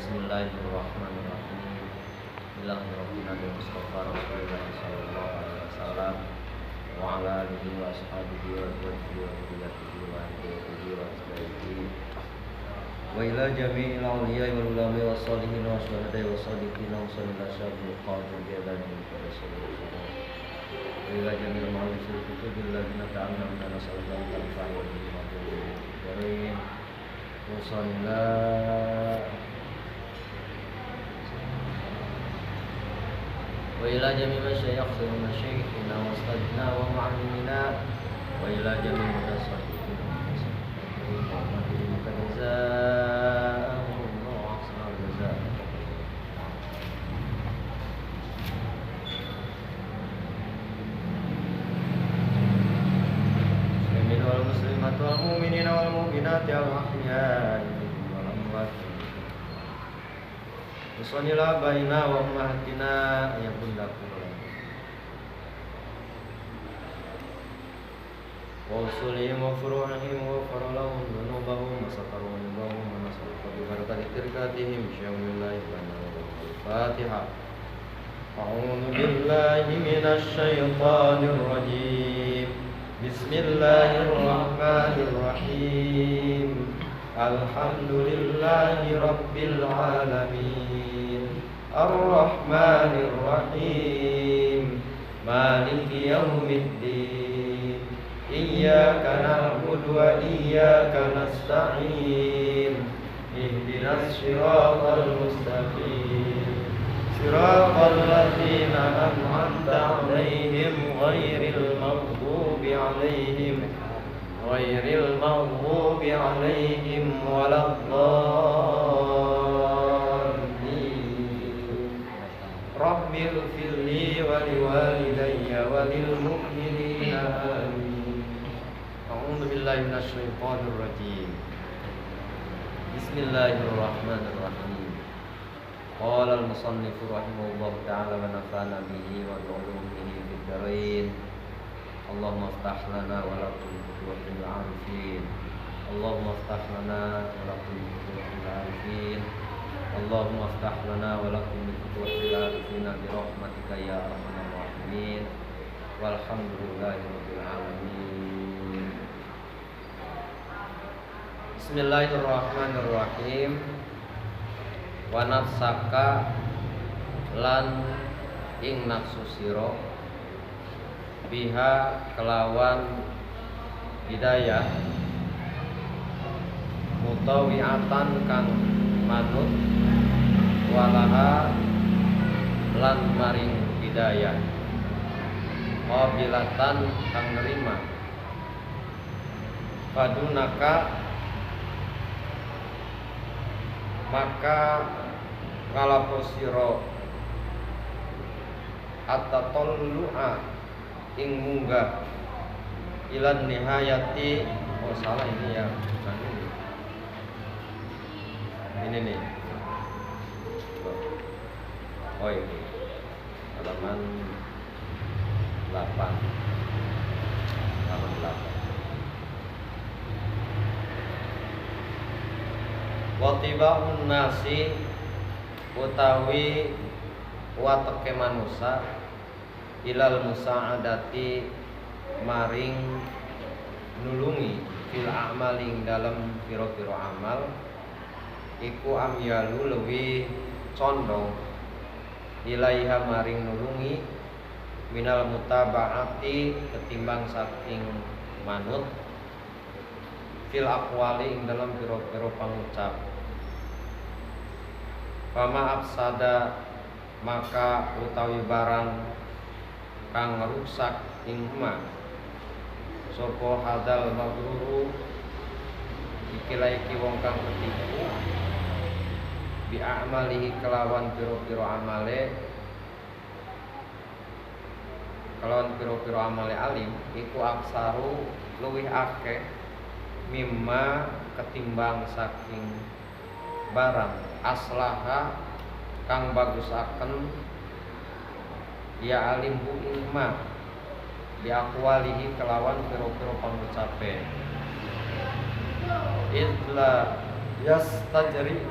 Bismillahirrahmanirrahim. Bismillahirrahmanirrahim. Mustafa Rasulullah sallallahu alaihi wasallam wa ala alihi wa ashabihi wa dzurriyyatihi wa dzurriyyatihi wa ahlihi wa ashabihi wa ila jami'il awliya wal ulama was sholihin wa syuhada wa sholihin wa sallallahu alaihi qadir bi adani rasulullah wa ila jami'il ma'alisil kutubil ladzina ta'allamna nasallallahu alaihi wa sallam wa sallallahu وإلى جميع مشايخنا ومشايخنا وأساتذتنا ومعلمينا وإلى جميع متصدقين ومصلين جزاءهم الله أحسن الجزاء. المسلمين والمسلمات والمؤمنين والمؤمنات الأحياء والأموات Bismillah baina wa ummahatina ya bundaku wa usulihim wa furu'ihim wa faralahum dunubahum wa satarun bahum wa nasaruka bi barakati tirkatihim syawmillahi wa Fatiha. A'udzu billahi minasy syaithanir rajim. Bismillahirrahmanirrahim. Alhamdulillahi rabbil alamin. Ar-Rahmanir Rahim. Maliki yaumiddin. Iyyaka na'budu wa iyyaka nasta'in. Ihdinas siratal mustaqim. Siratal ladzina an'amta 'alaihim ghairil maghdubi 'alaihim waladdallin. Rabbighfirli wa liwalidayya wa lil mu'minina amin. A'udzu billahi minasy syaithanir rajim. Bismillahirrahmanirrahim. Qala al-musannif rahimahullahu ta'ala wa nafa'ana bihi wa bi'ulumihi fid dharain. Allahumma aftah lana wa lakum futuhil arifin. Allahumma aftah lana wa lakum futuhil arifin. Allahumma aftah lana wa lakum futuhil arifin bi rahmatika ya arhamar rahimin. Walhamdulillahi rabbil alamin. Bismillahirrahmanirrahim. Wa nafsaka lan ing nafsu sira biha kelawan hidayah mutawiatan kang manut walaha lan maring hidayah qabilatan kang nerima padunaka maka kalaposiro at-tatallua ing munggah ilan nihayati. Oh salah ini ya, bukan ini nih. Oh ini halaman 8 halaman 8. Watibahun nasi utawi wateke manusa ilal musa'adati maring nulungi fil a'maling dalam piro-piro amal iku amyalu lewi condong ilaiha maring nulungi minal mutaba'ati ketimbang saking manut fil aqwali ing dalam piro-piro pangucap. Fama afsada maka utawi barang kang rusak ing ma sapa hadal mabruru iki wong kang ketipu bi a'malihi kelawan piro-piro amale alim iku aksaru luwih akeh mimma ketimbang saking barang aslaha kang bagusaken ya alimhu ilma bi aqwalihi kelawan piro-piro pangucape idla yastajri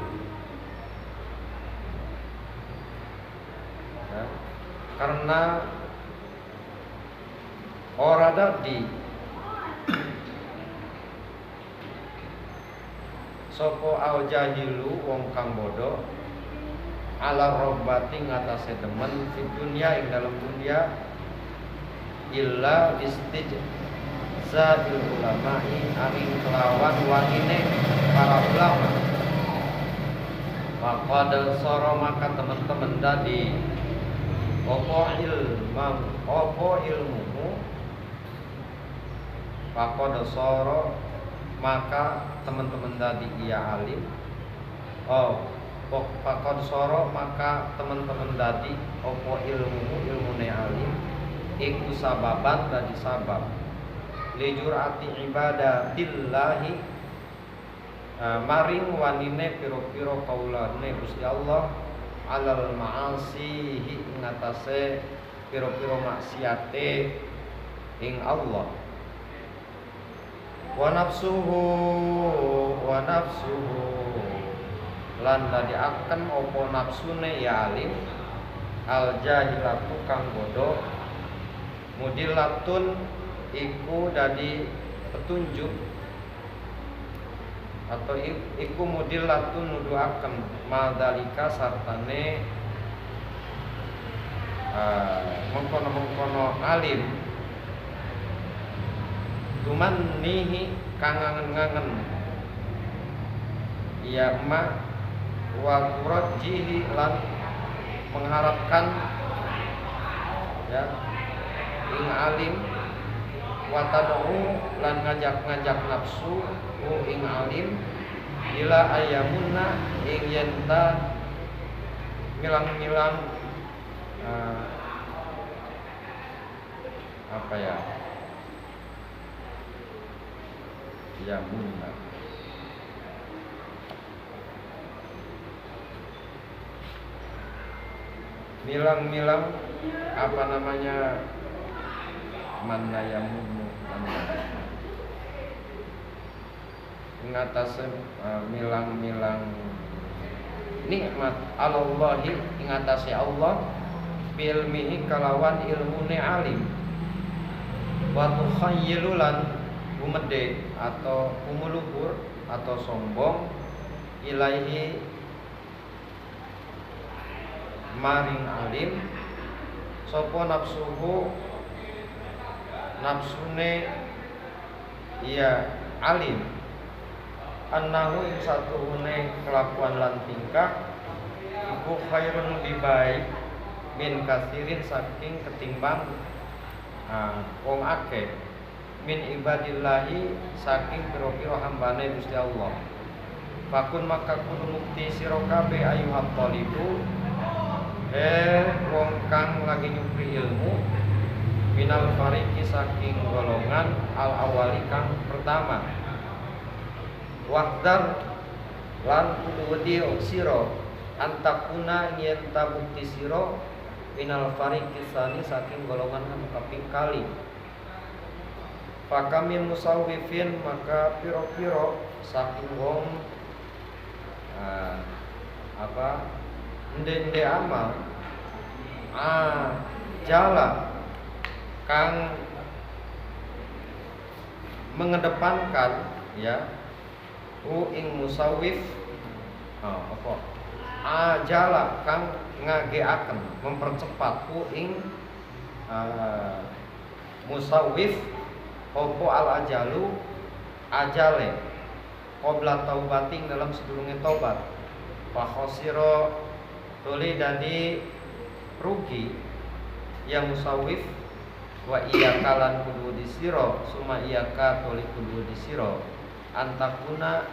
karena ora dadi sopo al jahilu wong kang bodoh ala robbati ngatasé demen fi dunya ing dalam dunya illa istijza'il ulama'i angin kelawan wanine para ulama. Faqad soro maka teman-teman dadi opo ilmumu faqad soro maka teman-teman dadi ia alim. Faqad soro maka teman-teman dadi opo ilmune alim iku sababan dadi sabab lijurati ibadatillahi maring wanine piro-piro kaulane Gusti Allah alal ma'asihi ngatasé piro-piro maksiate ing Allah. Wa nafsuhu lan tadi akan opo nafsune ya alim al jahilatu kang bodoh mudilatun iku dadi petunjuk atau iku mudilatun nuduhaken madalika sartane mengkono alim tuman nihi kangen-kangen ya ma wa kurjihi lan mengharapkan ya ing alim wa tad'u lan ngajak nafsu ing alim ila ayamunna ing yenta milang-milang apa ya yamunna milang-milang apa namanya mana yamunnu ngatasé milang-milang nikmat Allahi ngatasé Allah bilmihi kalawan ilmune alim wa tukhayyilulan umede atau umuluhur atau sombong ilaihi maring alim sapa nafsune iya alim annahu ing satuhune kelakuan lan tingkah iku khairun lebih baik min kasirin saking ketimbang wong akeh min ibadillahi saking pira-pira hambane Gusti Allah. Fakun maka kudu mukti sira kabeh ayuhat thalibu wong kang lagi nyupri ilmu minal fariki saking golongan al awali kang pertama. Wahdar lan kudu wedi sira antakuna yen tabukti sira minal fariki sani saking golongan kang kaping kali. Fakamin musawwifin maka piro-piro saking wong ende amal jala kang mengedepankan ya ing musawwif jala kang ngageaken mempercepat ing musawwif opo al ajalu ajale qabla taubating dalam sedurunge tobat fa khosira tuli dadi rugi yang musawwif wa iya kalan kudu disira suma iya ka tuli kudu disira antakuna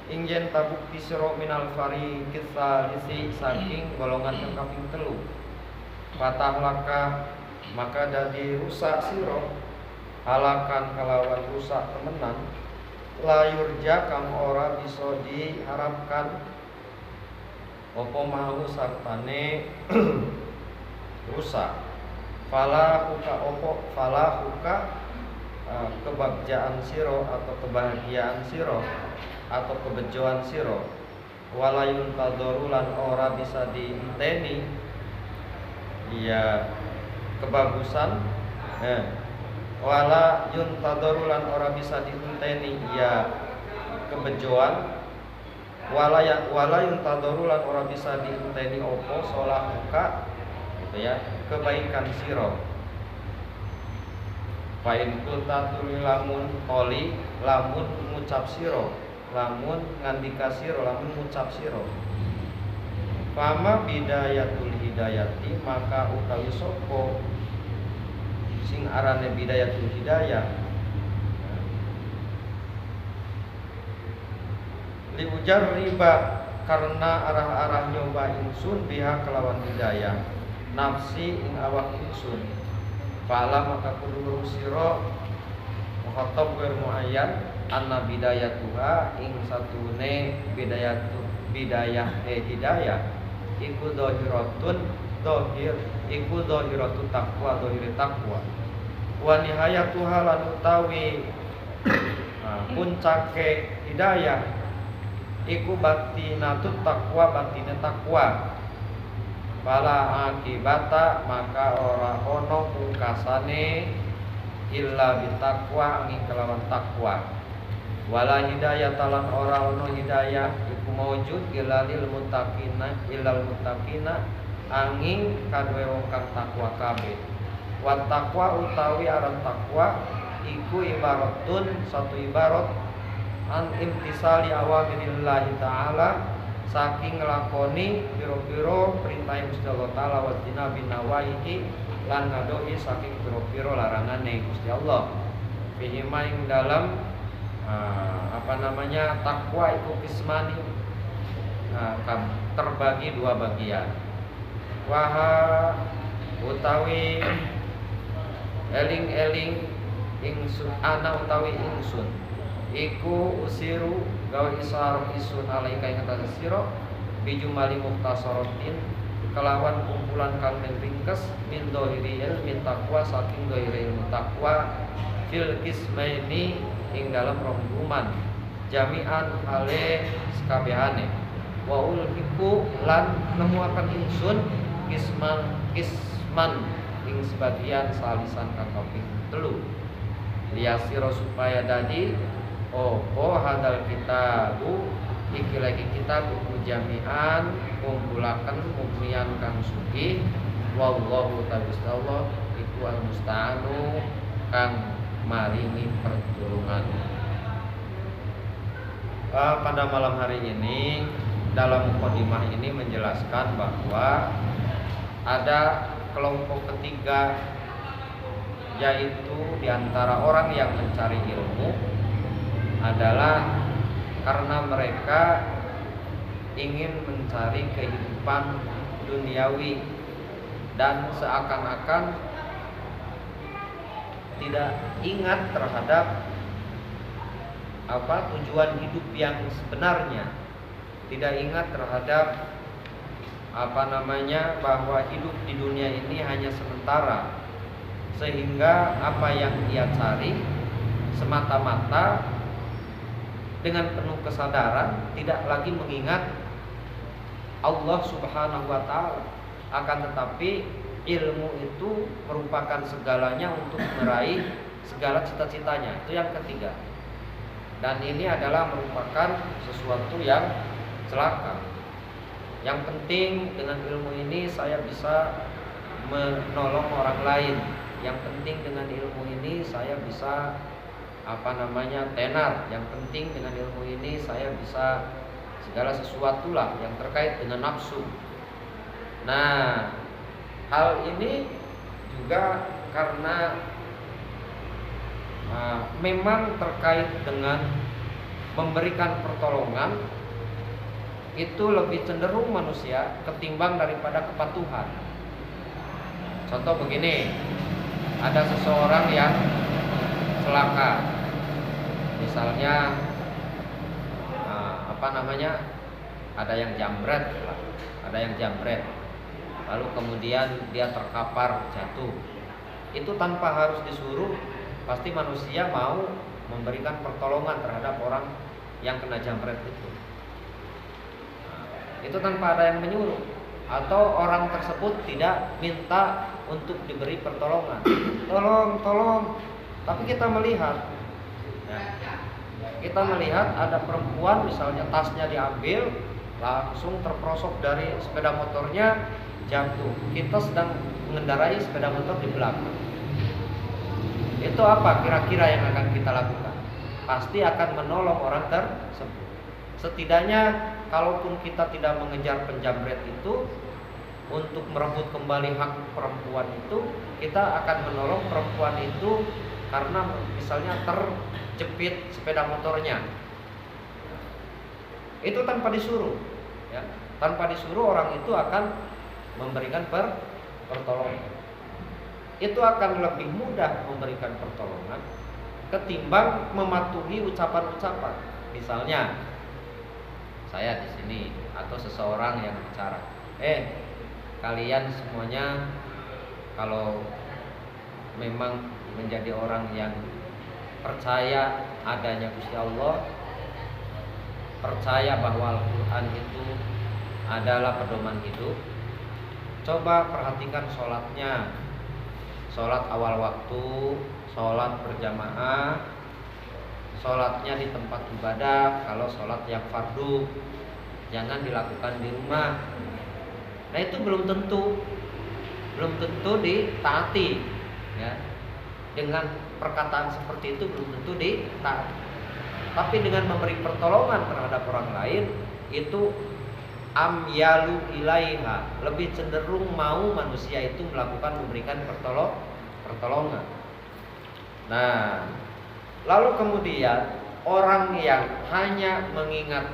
ingjen tabukti sira minal fariqis salisi saking golongan kang kaping 3 patah laka maka dadi rusak sira halakan kalawan rusak temenan layurja kang ora bisa diharapkan opo mau sartane rusak falahuka kebahagiaan siro atau kebahagiaan siro atau kebejoan siro walayun tadorulan ora bisa diinteni iya kebagusan, wala yuntadaru lan ora bisa diunteni iya kebejoan, wala yuntadaru lan ora bisa diunteni opo solahuka gitu ya kebaikan siro. Fa'in kulta tuli lamun koli lamun ngucap siro, lamun ngandika siro, lamun ngucap siro. Fama bidayatul hidayati maka utawi sapa sing arane bidayatul hidayah liujar riba karena arah-arah nyoba insun biha kelawan hidayah nafsi ing awak insun. Fa'ala maka kudu sira mukhatab gue muayyan anna bidayatuha ing satune bidayah hidayah iku dohiratun dohir iku dohiratu taqwa dohir taqwa wa nihayatuha lan utawi puncake hidayah iku batinatut taqwa batine taqwa. Fala akibata maka ora ono pungkasane illa bitaqwa angin kelawan takwa. Wala hidayah talan ora ono hidayah iku maujud ilal muttaqina angin kadwe wong kang takwa kabeh. Wa taqwa utawi aran takwa iku ibaratun satu ibarat an imtisali awamirillahi ta'ala saking nglakoni pira-pira perintah Gusti Allah taala wa tinabi nawahi lan ngadohi saking pira-pira larangane Gusti Allah. Fihi ing dalam takwa iku kismani terbagi dua bagian. Waha utawi eling-eling ingsun ana utawi ingsun iku usiru gawe isar isun alaika ing atas sira bijumali mukhtasaratin kelawan kumpulan kang ringkes min dohiri ilmi taqwa saking dohiri ilmu taqwa fil kismaini ing dalam rombongan jami'an ale sekabehane wa ulhiku lan nemuaken ingsun kisman ing sebagian salisan kang kaping 3 liyasira supaya dadi hadal kitabu iki lagi kitab buku jami'an kumpulaken mukmian kang suci wallahu ta'ala iku al-musta'anu kang maringi pertolongan. Pada malam hari ini dalam mukadimah ini menjelaskan bahwa ada kelompok ketiga yaitu diantara orang yang mencari ilmu adalah karena mereka ingin mencari kehidupan duniawi dan seakan-akan tidak ingat terhadap tujuan hidup yang sebenarnya, tidak ingat terhadap bahwa hidup di dunia ini hanya sementara, sehingga apa yang ia cari semata-mata dengan penuh kesadaran tidak lagi mengingat Allah Subhanahu wa taala, akan tetapi ilmu itu merupakan segalanya untuk meraih segala cita-citanya. Itu yang ketiga. Dan ini adalah merupakan sesuatu yang celaka. Yang penting dengan ilmu ini saya bisa menolong orang lain. Yang penting dengan ilmu ini saya bisa tenar. Yang penting dengan ilmu ini saya bisa segala sesuatu lah yang terkait dengan nafsu. Nah, hal ini juga karena memang terkait dengan memberikan pertolongan itu lebih cenderung manusia ketimbang daripada kepatuhan. Contoh begini, ada seseorang yang celaka, misalnya ada yang jambret, lalu kemudian dia terkapar jatuh. Itu tanpa harus disuruh, pasti manusia mau memberikan pertolongan terhadap orang yang kena jambret itu. Itu tanpa ada yang menyuruh. atau orang tersebut tidak minta untuk diberi pertolongan, tolong. Tapi kita melihat, ada perempuan misalnya tasnya diambil, langsung terperosok dari sepeda motornya, jatuh. Kita sedang mengendarai sepeda motor di belakang. Itu apa kira-kira yang akan kita lakukan? Pasti akan menolong orang tersebut. Setidaknya kalaupun kita tidak mengejar penjamret itu untuk merebut kembali hak perempuan itu, kita akan menolong perempuan itu karena misalnya terjepit sepeda motornya. Itu tanpa disuruh, ya. Tanpa disuruh orang itu akan memberikan pertolongan. Itu akan lebih mudah memberikan pertolongan ketimbang mematuhi ucapan-ucapan. Misalnya saya di sini atau seseorang yang bicara, kalian semuanya kalau memang menjadi orang yang percaya adanya Gusti Allah, percaya bahwa Al-Quran itu adalah pedoman hidup, coba perhatikan sholatnya, sholat awal waktu, sholat berjamaah, sholatnya di tempat ibadah. Kalau sholat yang fardu jangan dilakukan di rumah. Nah itu belum tentu ditaati, ya. Dengan perkataan seperti itu belum tentu ditaati. Tapi dengan memberi pertolongan terhadap orang lain, itu amyalu ilaiha, lebih cenderung mau manusia itu memberikan pertolongan. Nah, lalu kemudian orang yang hanya mengingat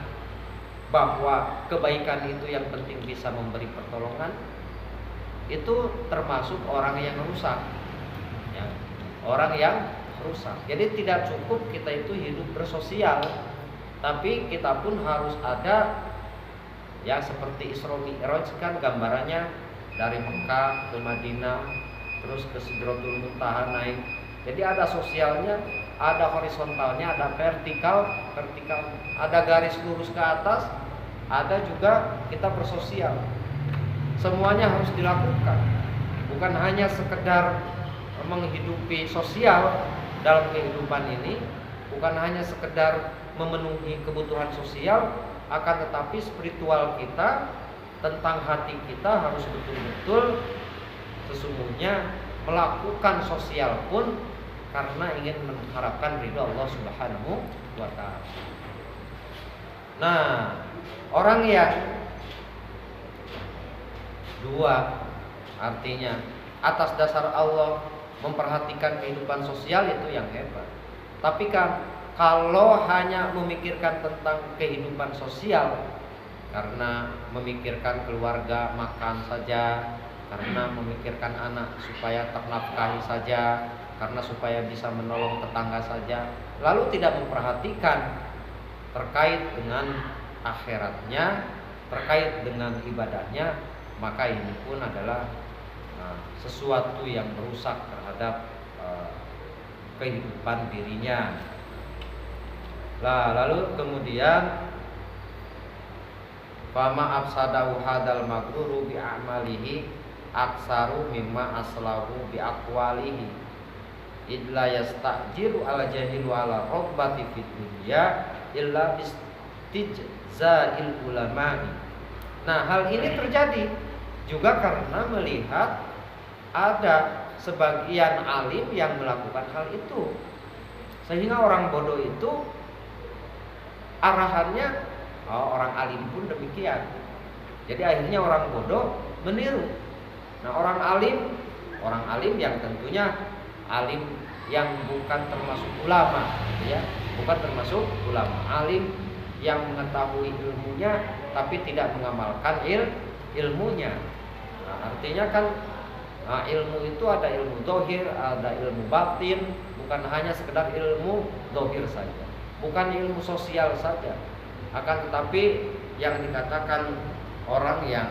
bahwa kebaikan itu yang penting bisa memberi pertolongan, itu termasuk orang yang rusak, ya. Orang yang rusak. Jadi tidak cukup kita itu hidup bersosial, tapi kita pun harus ada, ya, seperti Isra Mi'raj kan gambarannya dari Mekah ke Madinah, terus ke Sidratul Muntaha naik. Jadi ada sosialnya, ada horizontalnya, ada vertikal, ada garis lurus ke atas, ada juga kita bersosial. Semuanya harus dilakukan, bukan hanya sekedar menghidupi sosial dalam kehidupan ini, bukan hanya sekedar memenuhi kebutuhan sosial, akan tetapi spiritual kita, tentang hati kita harus betul-betul sesungguhnya melakukan sosial pun karena ingin mengharapkan ridho Allah Subhanahu wa ta'ala. Nah, orang yang dua, artinya atas dasar Allah memperhatikan kehidupan sosial, itu yang hebat. Tapi kan kalau hanya memikirkan tentang kehidupan sosial karena memikirkan keluarga makan saja, karena memikirkan anak supaya ternafkahi saja, karena supaya bisa menolong tetangga saja, lalu tidak memperhatikan terkait dengan akhiratnya, terkait dengan ibadahnya, maka ini pun adalah sesuatu yang merusak terhadap kehidupan dirinya. Lalu kemudian fama afsadahu hadal magruru bi a'malihi aksaru mimma aslahu bi aqwalihi illa yastajiru ala jahilu ala rabbati fid dunya illa bistijza'il ulama'i. Nah, hal ini terjadi juga karena melihat ada sebagian alim yang melakukan hal itu, sehingga orang bodoh itu arahannya, orang alim pun demikian. Jadi akhirnya orang bodoh meniru. Nah, orang alim yang tentunya alim yang bukan termasuk ulama, ya, bukan termasuk ulama, alim yang mengetahui ilmunya tapi tidak mengamalkan ilmunya. Nah, artinya kan ilmu itu ada ilmu zahir, ada ilmu batin, bukan hanya sekedar ilmu zahir saja, bukan ilmu sosial saja. Akan tetapi yang dikatakan orang yang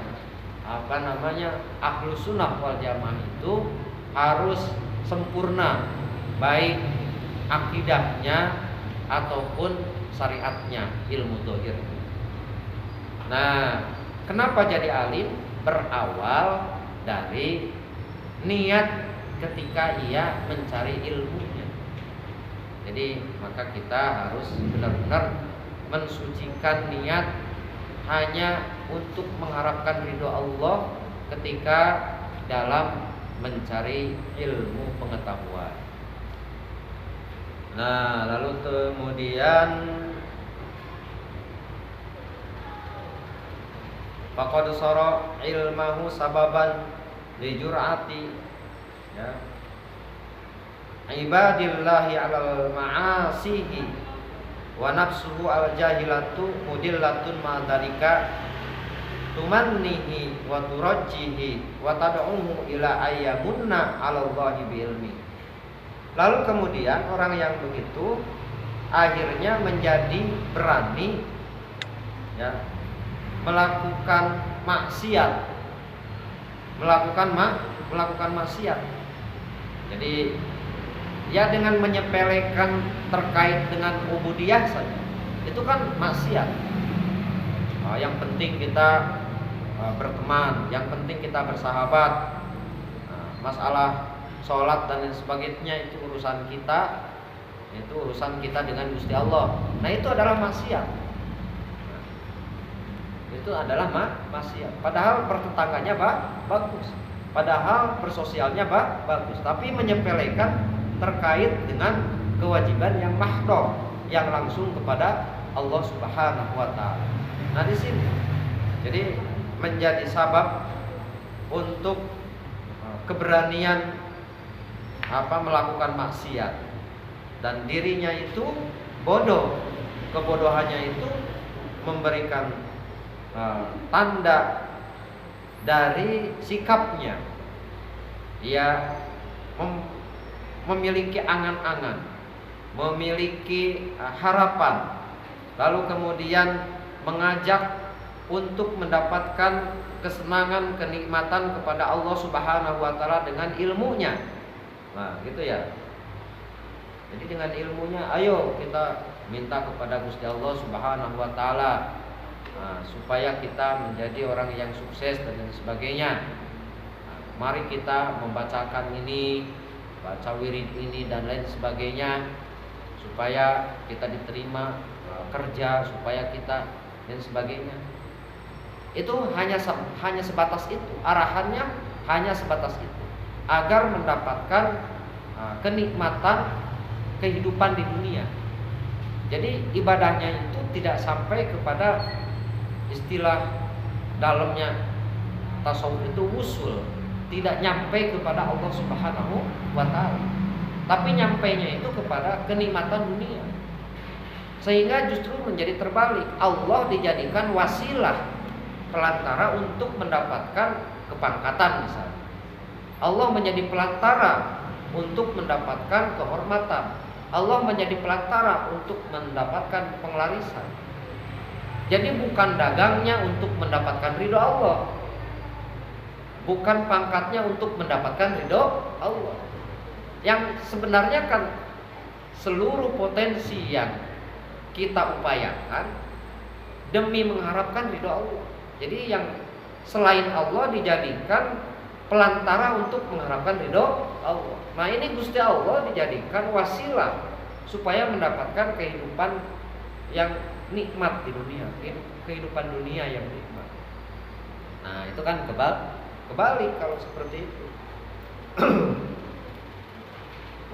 ahlus sunnah wal jamaah itu harus sempurna, baik akidahnya ataupun syariatnya, ilmu zahir. Nah, kenapa jadi alim? berawal dari niat ketika ia mencari ilmunya. Jadi maka kita harus benar-benar mensucikan niat hanya untuk mengharapkan ridho Allah ketika dalam mencari ilmu pengetahuan. Nah, lalu kemudian faqad sara ilmahu sababan li jur'ati ya ibadillahi alal ma'asihi wa nafsuhu al jahilatu mudillatun ma'dalika tumannihi wa turajjihi wa tad'uhu ila ayyamunna 'ala Allahi bi ilmi. Lalu kemudian orang yang begitu akhirnya menjadi berani ya melakukan maksiat. Melakukan maksiat. Jadi ya dengan menyepelekan terkait dengan ubudiyah saja. Itu kan maksiat. Yang penting kita berteman, yang penting kita bersahabat. Masalah sholat dan lain sebagainya itu urusan kita, itu urusan kita dengan Gusti Allah. Nah itu adalah maksiat. Itu adalah maksiat. Padahal pertetangganya bagus, padahal bersosialnya bagus, tapi menyepelekan terkait dengan kewajiban yang mahdhah, yang langsung kepada Allah Subhanahu wa taala. Nah di sini jadi menjadi sabab untuk keberanian melakukan maksiat dan dirinya itu bodoh. Kebodohannya itu memberikan tanda dari sikapnya. Ia memiliki angan-angan, memiliki harapan, lalu kemudian mengajak untuk mendapatkan kesenangan, kenikmatan kepada Allah Subhanahu wa taala dengan ilmunya. Nah, gitu ya. Jadi dengan ilmunya ayo kita minta kepada Gusti Allah Subhanahu wa taala supaya kita menjadi orang yang sukses dan lain sebagainya. Mari kita membacakan ini, baca wirid ini dan lain sebagainya supaya kita diterima kerja, supaya kita dan sebagainya. Itu hanya sebatas itu, arahannya hanya sebatas itu, agar mendapatkan kenikmatan kehidupan di dunia. Jadi ibadahnya itu tidak sampai kepada istilah dalamnya tasawuf itu usul, tidak nyampe kepada Allah Subhanahu wa taala, tapi nyampainya itu kepada kenikmatan dunia. Sehingga justru menjadi terbalik, Allah dijadikan wasilah, pelantara untuk mendapatkan kepangkatan misalnya. Allah menjadi pelantara untuk mendapatkan kehormatan. Allah menjadi pelantara untuk mendapatkan penglarisan. Jadi bukan dagangnya untuk mendapatkan ridho Allah, bukan pangkatnya untuk mendapatkan ridho Allah. Yang sebenarnya kan seluruh potensi yang kita upayakan demi mengharapkan ridho Allah. Jadi yang selain Allah dijadikan pelantara untuk mengharapkan ridho Allah. Nah ini Gusti Allah dijadikan wasilah supaya mendapatkan kehidupan yang nikmat di dunia, kehidupan dunia yang nikmat. Nah itu kan kebalik kalau seperti itu.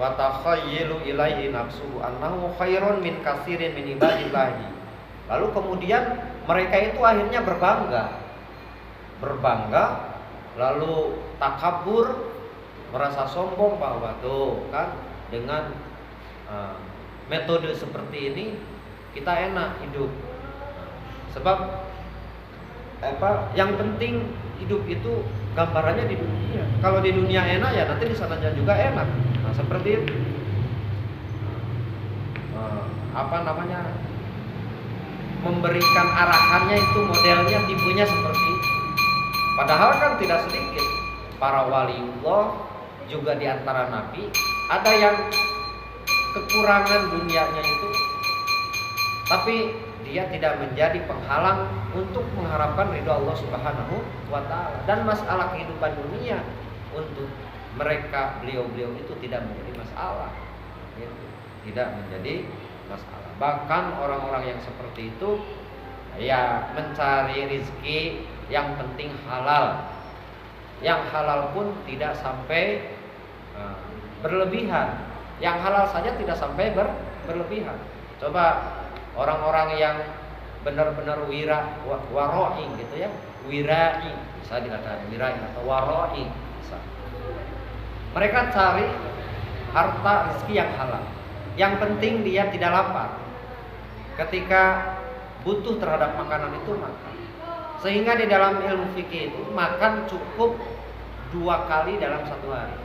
Wa takhayyalu ilaihi nafsuhu annahu khairun min katsirin min ibadillahi. Lalu kemudian mereka itu akhirnya berbangga, lalu takabur, merasa sombong bahwa tuh kan dengan metode seperti ini kita enak hidup. Sebab yang penting hidup itu gambarannya di dunia. Kalau di dunia enak ya nanti di sananya juga enak. Nah seperti itu. Memberikan arahannya itu modelnya tipenya seperti itu. Padahal kan tidak sedikit para waliullah juga di antara nabi ada yang kekurangan dunianya itu, tapi dia tidak menjadi penghalang untuk mengharapkan ridho Allah Subhanahu wa taala. Dan masalah kehidupan dunia untuk mereka beliau-beliau itu tidak menjadi masalah, gitu. Tidak menjadi masalah. Bahkan orang-orang yang seperti itu ya mencari rezeki yang penting halal. Yang halal pun tidak sampai berlebihan. Yang halal saja tidak sampai berlebihan. Coba orang-orang yang benar-benar waroi gitu ya, wirai, bisa dikatakan wirai atau waroi, bisa. Mereka cari harta rezeki yang halal. Yang penting dia tidak lapar. Ketika butuh terhadap makanan itu makan. Sehingga di dalam ilmu fikih itu makan cukup 2 kali dalam 1 hari.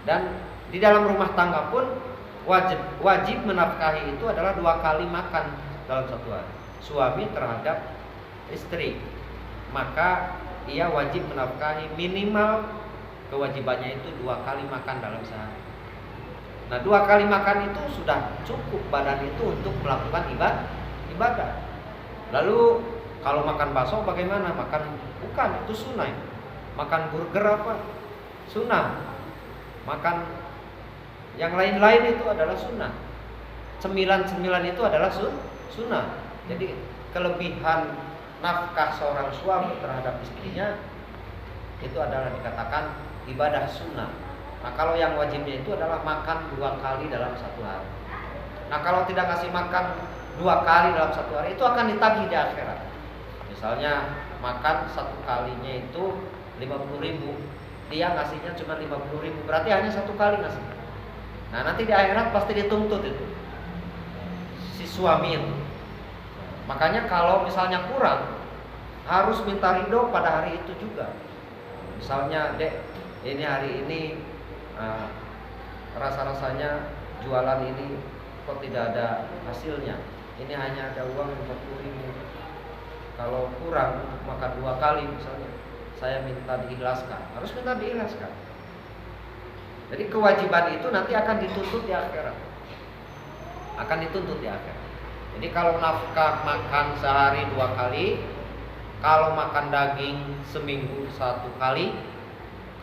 Dan di dalam rumah tangga pun wajib menafkahi itu adalah 2 kali makan dalam 1 hari. Suami terhadap istri, maka ia wajib menafkahi minimal kewajibannya itu 2 kali makan dalam sehari. Nah 2 kali makan itu sudah cukup badan itu untuk melakukan ibadah. Lalu kalau makan bakso bagaimana? Bukan, itu sunnah. Makan burger apa? Sunnah. Makan yang lain-lain itu adalah sunnah. Cemilan-cemilan itu adalah sunnah. Jadi kelebihan nafkah seorang suami terhadap istrinya itu adalah dikatakan ibadah sunnah. Nah kalau yang wajibnya itu adalah makan 2 kali dalam 1 hari. Nah kalau tidak kasih makan 2 kali dalam 1 hari itu akan ditagih di akhirat. Misalnya makan 1 kalinya itu 50.000, dia ngasihnya cuma 50.000, berarti hanya 1 kali ngasih. Nah nanti di akhirat pasti dituntut itu si suami itu. Makanya kalau misalnya kurang, harus minta ridho pada hari itu juga. Misalnya, Dek, ini hari ini rasa-rasanya jualan ini kok tidak ada hasilnya. Ini hanya ada uang 50.000. Kalau kurang untuk makan 2 kali misalnya, saya minta diikhlaskan. Harus minta diikhlaskan. Jadi kewajiban itu nanti akan dituntut di akhirat. Jadi kalau nafkah makan sehari 2 kali, kalau makan daging seminggu 1 kali,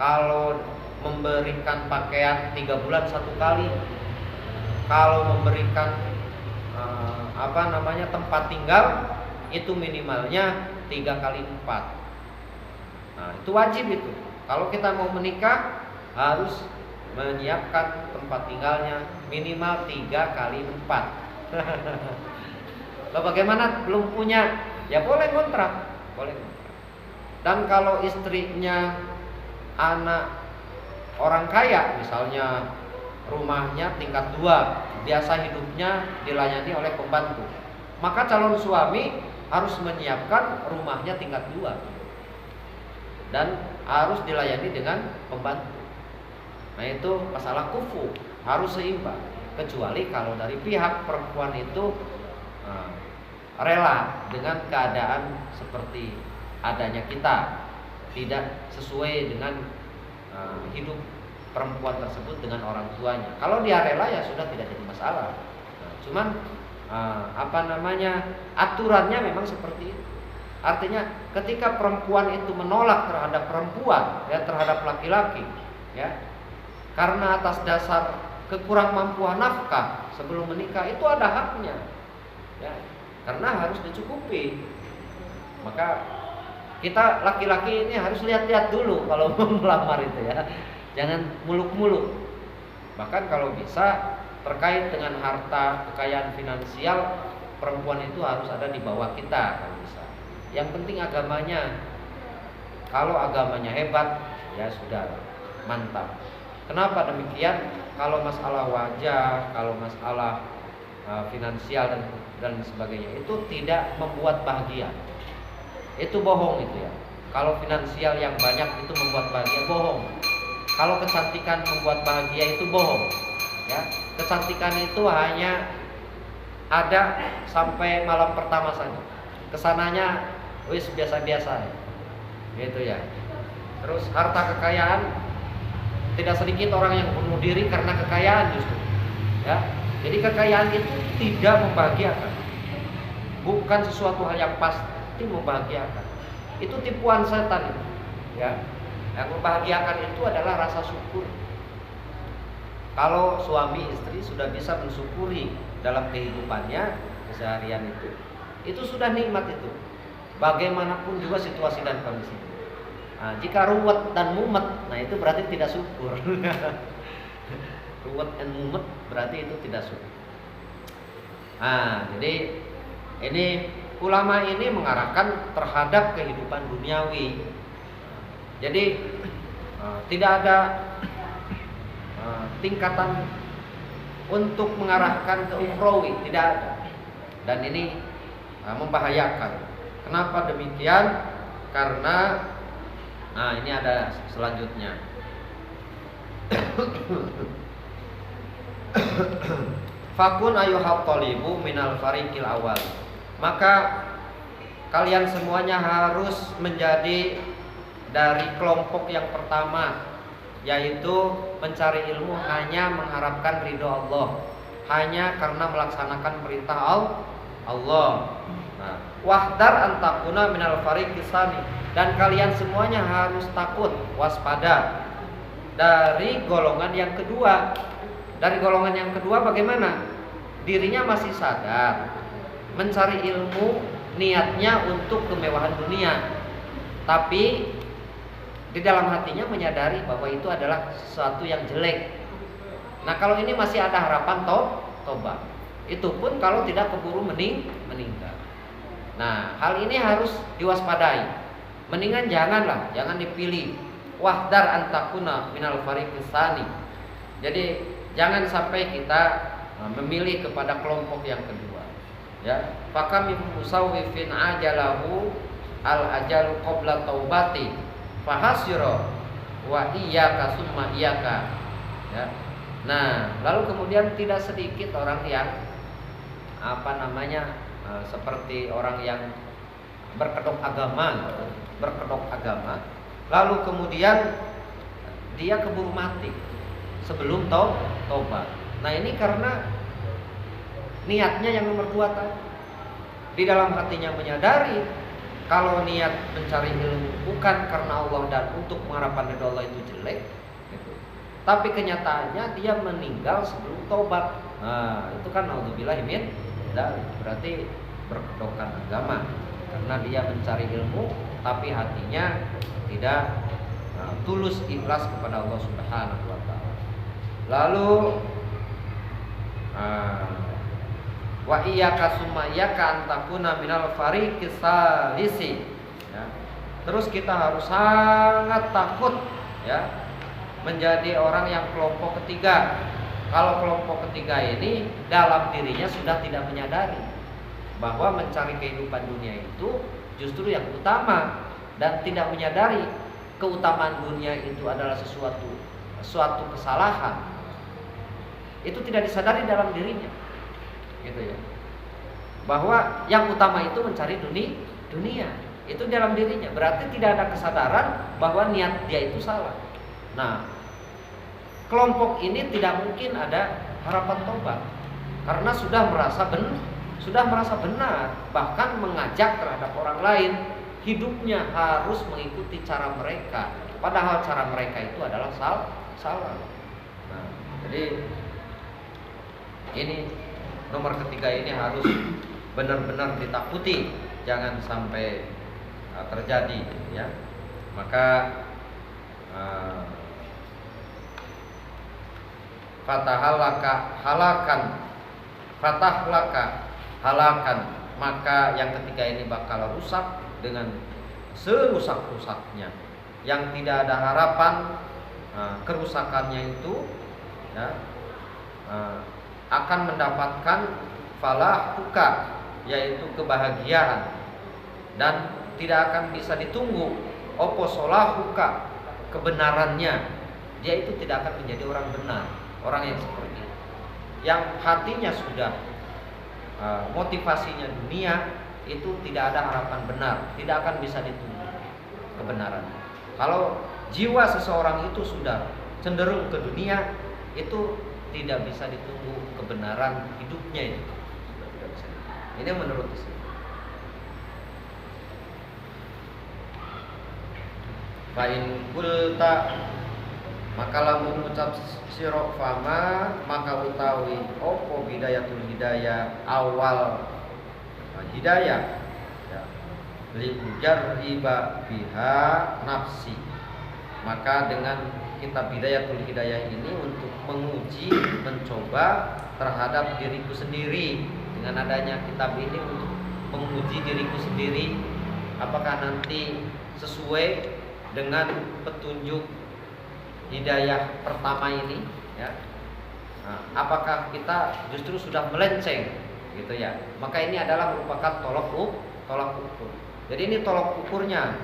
kalau memberikan pakaian 3 bulan 1 kali, kalau memberikan tempat tinggal itu minimalnya 3 kali 4. Nah itu wajib itu. Kalau kita mau menikah harus menyiapkan tempat tinggalnya minimal 3 kali 4. Loh bagaimana belum punya? Ya boleh kontrak. Dan kalau istrinya anak orang kaya, misalnya rumahnya tingkat 2, biasa hidupnya dilayani oleh pembantu, maka calon suami harus menyiapkan rumahnya tingkat 2 dan harus dilayani dengan pembantu. Nah itu masalah kufu, harus seimbang. Kecuali kalau dari pihak perempuan itu rela dengan keadaan seperti adanya kita, tidak sesuai dengan hidup perempuan tersebut dengan orang tuanya. Kalau dia rela ya sudah, tidak jadi masalah. Nah, cuman aturannya memang seperti itu. Artinya ketika perempuan itu menolak terhadap perempuan, ya, terhadap laki-laki, ya, karena atas dasar kekurangmampuan nafkah sebelum menikah, itu ada haknya, ya, karena harus dicukupi. Maka kita laki-laki ini harus lihat-lihat dulu kalau mau melamar itu, ya, jangan muluk-muluk. Bahkan kalau bisa terkait dengan harta kekayaan finansial, perempuan itu harus ada di bawah kita kalau bisa. Yang penting agamanya. Kalau agamanya hebat, ya sudah mantap. Kenapa demikian? Kalau masalah wajah, kalau masalah finansial dan sebagainya itu tidak membuat bahagia. Itu bohong itu, ya. Kalau finansial yang banyak itu membuat bahagia, bohong. Kalau kecantikan membuat bahagia itu bohong, ya. Kecantikan itu hanya ada sampai malam pertama saja. Kesananya wis biasa-biasa, gitu ya. Terus harta kekayaan, tidak sedikit orang yang bunuh diri karena kekayaan justru, ya. Jadi kekayaan itu tidak membahagiakan. bukan sesuatu hal yang pasti membahagiakan. Itu tipuan setan itu, ya. Yang membahagiakan itu adalah rasa syukur. Kalau suami istri sudah bisa mensyukuri dalam kehidupannya keseharian itu sudah nikmat itu. Bagaimanapun juga situasi dan kondisi. Nah, jika ruwet dan mumet, nah itu berarti tidak syukur. Ruwet dan mumet berarti itu tidak syukur. Nah, jadi ini ulama ini mengarahkan terhadap kehidupan duniawi. Jadi tidak ada tingkatan untuk mengarahkan ke ukhrawi, tidak ada. Dan ini membahayakan. Kenapa demikian? Karena ini ada selanjutnya. Fakun ayuhal talibu minal fariqil awal. Maka kalian semuanya harus menjadi dari kelompok yang pertama, yaitu mencari ilmu hanya mengharapkan ridho Allah, hanya karena melaksanakan perintah Allah. Nah, wahdar antakuna minal fariqis tsani, dan kalian semuanya harus takut, waspada dari golongan yang kedua. Dari golongan yang kedua bagaimana? Dirinya masih sadar, mencari ilmu niatnya untuk kemewahan dunia, tapi di dalam hatinya menyadari bahwa itu adalah sesuatu yang jelek. Nah, kalau ini masih ada harapan tobat. Itu pun kalau tidak keburu meninggal. Nah, hal ini harus diwaspadai. Mendingan jangan dipilih. Wahdar antakuna minal fariqis tsani. Jadi jangan sampai kita memilih kepada kelompok yang kedua. Ya, fakam musawwifin ajalahu al ajalu qabla taubati fahasyira wa iyyaka summa iyyaka. Ya. Nah, lalu kemudian tidak sedikit orang yang seperti orang yang berkedok agama, lalu kemudian dia keburu mati sebelum taubat. Nah, ini karena niatnya yang nomor 2 tadi. Di dalam hatinya menyadari kalau niat mencari ilmu bukan karena Allah dan untuk mengharapkan ridho Allah itu jelek, gitu. Tapi kenyataannya dia meninggal sebelum taubat. Nah, itu kan naudzubillah min dzalik, berarti berkedokkan agama karena dia mencari ilmu tapi hatinya tidak tulus ikhlas kepada Allah Subhanahu wa taala. Lalu wa iyyaka summa iyyaka antakuna minal fariqis salisi. Ya. Terus kita harus sangat takut, ya, menjadi orang yang kelompok ketiga. Kalau kelompok ketiga ini dalam dirinya sudah tidak menyadari bahwa mencari kehidupan dunia itu justru yang utama, dan tidak menyadari keutamaan dunia itu adalah suatu kesalahan. Itu tidak disadari dalam dirinya, gitu ya. Bahwa yang utama itu mencari dunia. Itu dalam dirinya. Berarti tidak ada kesadaran bahwa niat dia itu salah. Nah, kelompok ini tidak mungkin ada harapan tobat karena sudah merasa benar, bahkan mengajak terhadap orang lain hidupnya harus mengikuti cara mereka, padahal cara mereka itu adalah salah. Nah, jadi ini nomor ketiga ini harus benar-benar ditakuti, jangan sampai terjadi, ya. Maka halakan, maka yang ketiga ini bakal rusak dengan serusak-rusaknya, yang tidak ada harapan kerusakannya itu, ya, akan mendapatkan falahuka, yaitu kebahagiaan, dan tidak akan bisa ditunggu oposolahuka, kebenarannya. Dia itu tidak akan menjadi orang benar, orang yang seperti itu, yang hatinya sudah motivasinya dunia, itu tidak ada harapan benar, tidak akan bisa ditunggu kebenaran. Kalau jiwa seseorang itu sudah cenderung ke dunia, itu tidak bisa ditunggu kebenaran hidupnya itu. Ini menurut Islam. Fa in qulta maka lamun ucap sira fama maka utawi opo bidayatul hidayah awal hidayah ya li ujarriba biha nafsi, maka dengan kitab bidayatul hidayah ini untuk menguji, mencoba terhadap diriku sendiri. Dengan adanya kitab ini untuk menguji diriku sendiri, apakah nanti sesuai dengan petunjuk hidayah pertama ini ya. Nah, apakah kita justru sudah melenceng gitu ya. Maka ini adalah merupakan tolak ukur. Jadi ini tolak ukurnya.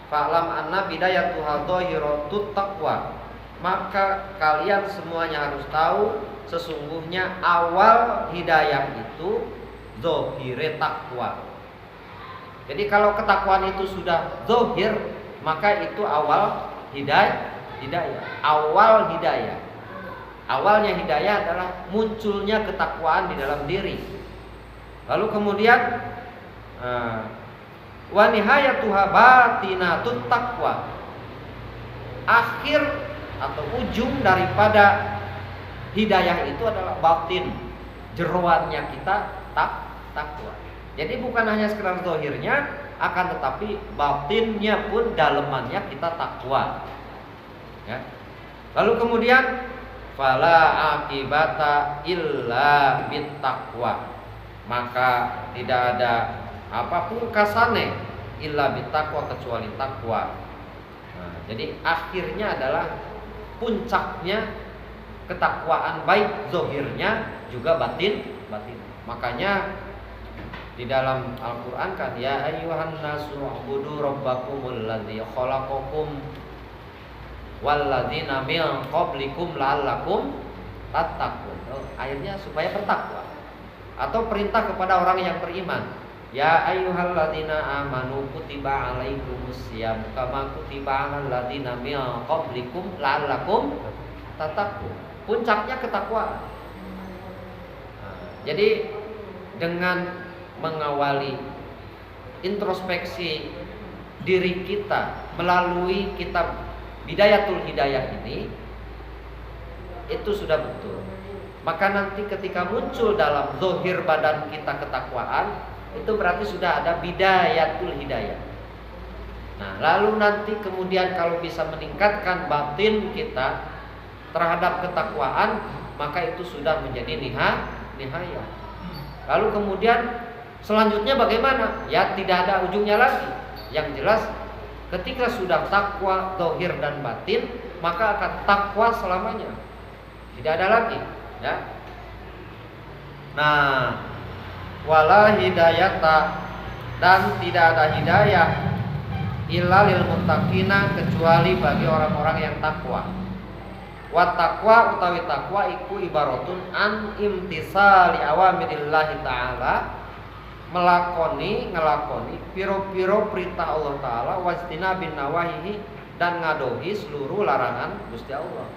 Fa'lam anna bidayatuha dhahiratut taqwa. Maka kalian semuanya harus tahu sesungguhnya awal hidayah itu zahire takwa. Jadi kalau ketakwaan itu sudah zahir, maka itu awal hidayah. Awal hidayah. Awalnya hidayah adalah munculnya ketakwaan di dalam diri. Lalu kemudian wa nihayatuha batinatut taqwa. Akhir atau ujung daripada hidayah itu adalah batin, jeroannya kita takwa. Jadi bukan hanya sekedar zahirnya, akan tetapi batinnya pun dalemannya kita takwa. Ya. Lalu kemudian fala akibata illa bittaqwa. Maka tidak ada apapun kasane illa bittaqwa kecuali takwa. Nah, jadi akhirnya adalah puncaknya ketakwaan, baik zahirnya juga batin. Makanya di dalam Al-Qur'an kan ya ayyuhan nasu ubudu rabbakumul ladzi khalaqakum walladzina min qablikum la'allakum tattaqun. Akhirnya supaya bertakwa. Atau perintah kepada orang yang beriman. Ya ayyuhalladzina amanu kutiba alaikumusiyam kama kutiba alal ladzina min qablikum la'allakum tattaqun. Puncaknya ketakwaan. Jadi dengan mengawali introspeksi diri kita melalui kitab Bidayatul Hidayah ini itu sudah betul. Maka nanti ketika muncul dalam zahir badan kita ketakwaan, itu berarti sudah ada Bidayatul Hidayah. Nah, lalu nanti kemudian kalau bisa meningkatkan batin kita terhadap ketakwaan, maka itu sudah menjadi nihayah. Lalu kemudian selanjutnya bagaimana? Ya tidak ada ujungnya lagi. Yang jelas ketika sudah takwa zahir dan batin, maka akan takwa selamanya. Tidak ada lagi, ya. Nah, wala hidayata, dan tidak ada hidayah illa lil muttaqina kecuali bagi orang-orang yang takwa. Wa taqwa utawi takwa iku ibaratun an imtisali awamirillahi ta'ala, ngelakoni piro-piro perintah Allah Ta'ala, wastina bin nawahihi, dan ngadohi seluruh larangan Gusti Allah.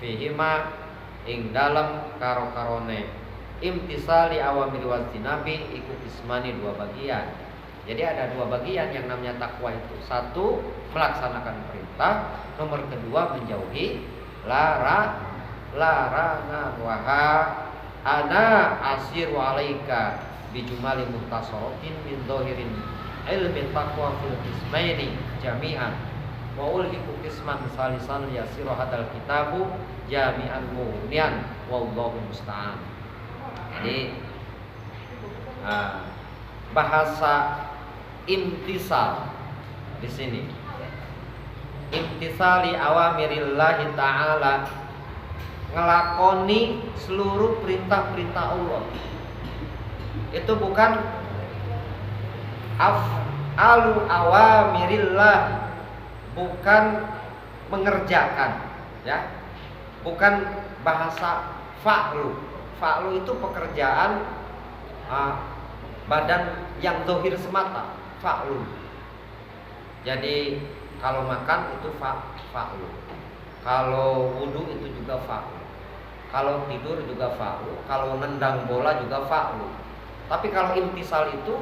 Fihima ing dalam karo-karone imtisali awamir wasdinabi iku ismani, dua bagian. Jadi ada dua bagian yang namanya takwa itu. Satu, melaksanakan perintah. Nomor kedua, menjauhi larangan. Waha ana asiru alaika bijumali muhtasaratin min dhahirin ilmi taqwa fil qismaini jami'an wa ulhiku qisman salisan yasiru hadal kitabu jami'an mughniyan wallahu musta'an. Jadi bahasa imtisal di sini, imtisali awamirillahi ta'ala, ngelakoni seluruh perintah-perintah Allah. Itu bukan af'alu awamirillah, bukan mengerjakan, ya. Bukan bahasa fa'lu. Fa'lu itu pekerjaan badan yang zahir semata, fa'lu. Jadi kalau makan itu fa'lu. Kalau wudu itu juga fa'lu. Kalau tidur juga fa'lu. Kalau nendang bola juga fa'lu. Tapi kalau imtisal itu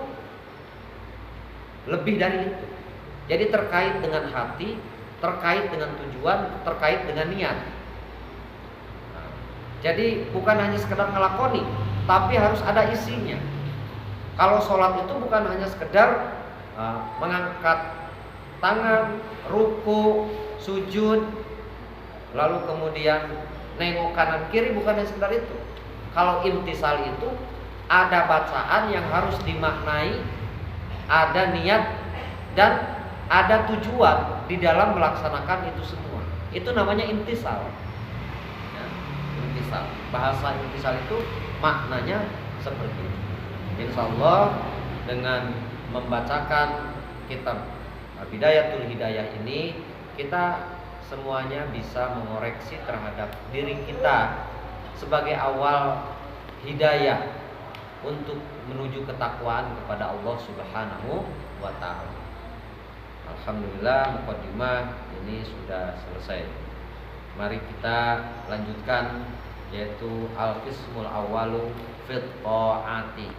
lebih dari itu. Jadi terkait dengan hati, terkait dengan tujuan, terkait dengan niat. Nah, jadi bukan hanya sekedar ngelakoni, tapi harus ada isinya. Kalau sholat itu bukan hanya sekedar mengangkat tangan, ruku, sujud, lalu kemudian nengok kanan kiri, bukan hanya sekedar itu. Kalau imtisal itu ada bacaan yang harus dimaknai, ada niat dan ada tujuan di dalam melaksanakan itu semua. Itu namanya imtisal. Ya, imtisal. Bahasa imtisal itu maknanya seperti itu. Insyaallah dengan membacakan kitab Bidayatul Hidayah ini, kita semuanya bisa mengoreksi terhadap diri kita sebagai awal hidayah untuk menuju ketakwaan kepada Allah Subhanahu wa taala. Alhamdulillah, muqaddimah ini sudah selesai. Mari kita lanjutkan, yaitu al-qismul awwalu fit ta'ati.